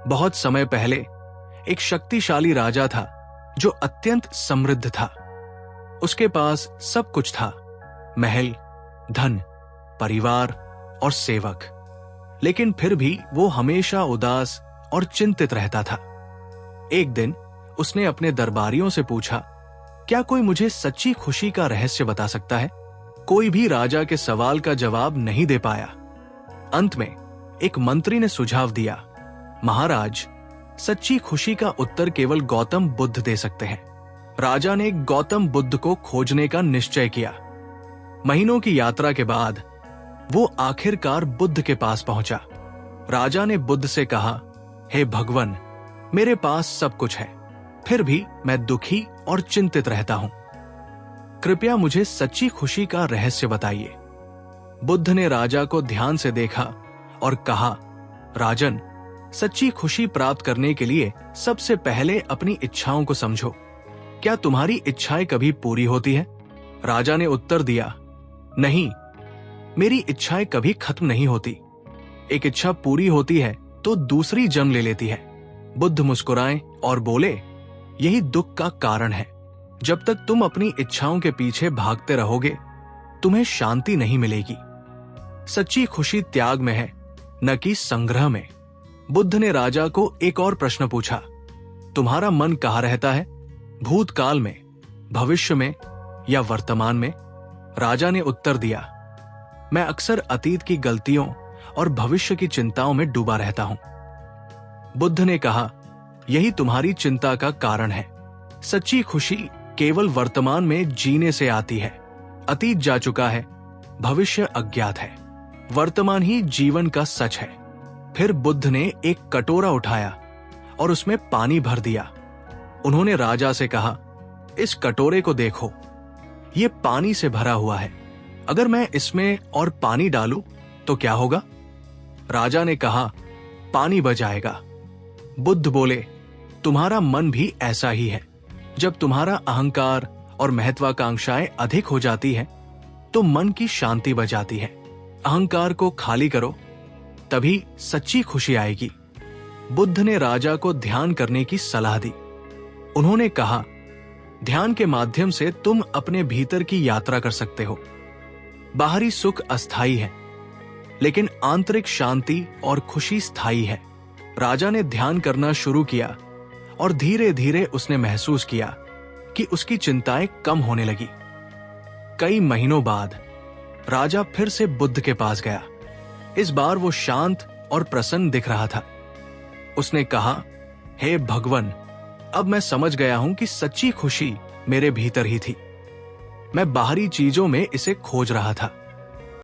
बहुत समय पहले एक शक्तिशाली राजा था जो अत्यंत समृद्ध था। उसके पास सब कुछ था, महल, धन, परिवार और सेवक। लेकिन फिर भी वो हमेशा उदास और चिंतित रहता था। एक दिन उसने अपने दरबारियों से पूछा, क्या कोई मुझे सच्ची खुशी का रहस्य बता सकता है? कोई भी राजा के सवाल का जवाब नहीं दे पाया। अंत में एक मंत्री ने सुझाव दिया, महाराज, सच्ची खुशी का उत्तर केवल गौतम बुद्ध दे सकते हैं। राजा ने गौतम बुद्ध को खोजने का निश्चय किया। महीनों की यात्रा के बाद वो आखिरकार बुद्ध के पास पहुंचा। राजा ने बुद्ध से कहा, हे भगवान, मेरे पास सब कुछ है, फिर भी मैं दुखी और चिंतित रहता हूं। कृपया मुझे सच्ची खुशी का रहस्य बताइए। बुद्ध ने राजा को ध्यान से देखा और कहा, राजन, सच्ची खुशी प्राप्त करने के लिए सबसे पहले अपनी इच्छाओं को समझो। क्या तुम्हारी इच्छाएं कभी पूरी होती है? राजा ने उत्तर दिया, नहीं, मेरी इच्छाएं कभी खत्म नहीं होती। एक इच्छा पूरी होती है तो दूसरी जन्म ले लेती है। बुद्ध मुस्कुराए और बोले, यही दुख का कारण है। जब तक तुम अपनी इच्छाओं के पीछे भागते रहोगे, तुम्हें शांति नहीं मिलेगी। सच्ची खुशी त्याग में है, न कि संग्रह में। बुद्ध ने राजा को एक और प्रश्न पूछा, तुम्हारा मन कहाँ रहता है? भूतकाल में, भविष्य में या वर्तमान में? राजा ने उत्तर दिया, मैं अक्सर अतीत की गलतियों और भविष्य की चिंताओं में डूबा रहता हूं। बुद्ध ने कहा, यही तुम्हारी चिंता का कारण है। सच्ची खुशी केवल वर्तमान में जीने से आती है। अतीत जा चुका है, भविष्य अज्ञात है, वर्तमान ही जीवन का सच है। फिर बुद्ध ने एक कटोरा उठाया और उसमें पानी भर दिया। उन्होंने राजा से कहा, इस कटोरे को देखो, ये पानी से भरा हुआ है। अगर मैं इसमें और पानी डालूं तो क्या होगा? राजा ने कहा, पानी बच जाएगा। बुद्ध बोले, तुम्हारा मन भी ऐसा ही है। जब तुम्हारा अहंकार और महत्वाकांक्षाएं अधिक हो जाती है तो मन की शांति बचाती है। अहंकार को खाली करो, तभी सच्ची खुशी आएगी। बुद्ध ने राजा को ध्यान करने की सलाह दी। उन्होंने कहा, ध्यान के माध्यम से तुम अपने भीतर की यात्रा कर सकते हो। बाहरी सुख अस्थायी है, लेकिन आंतरिक शांति और खुशी स्थायी है। राजा ने ध्यान करना शुरू किया और धीरे धीरे उसने महसूस किया कि उसकी चिंताएं कम होने लगी। कई महीनों बाद राजा फिर से बुद्ध के पास गया। इस बार वो शांत और प्रसन्न दिख रहा था। उसने कहा, हे भगवान, अब मैं समझ गया हूं कि सच्ची खुशी मेरे भीतर ही थी। मैं बाहरी चीजों में इसे खोज रहा था।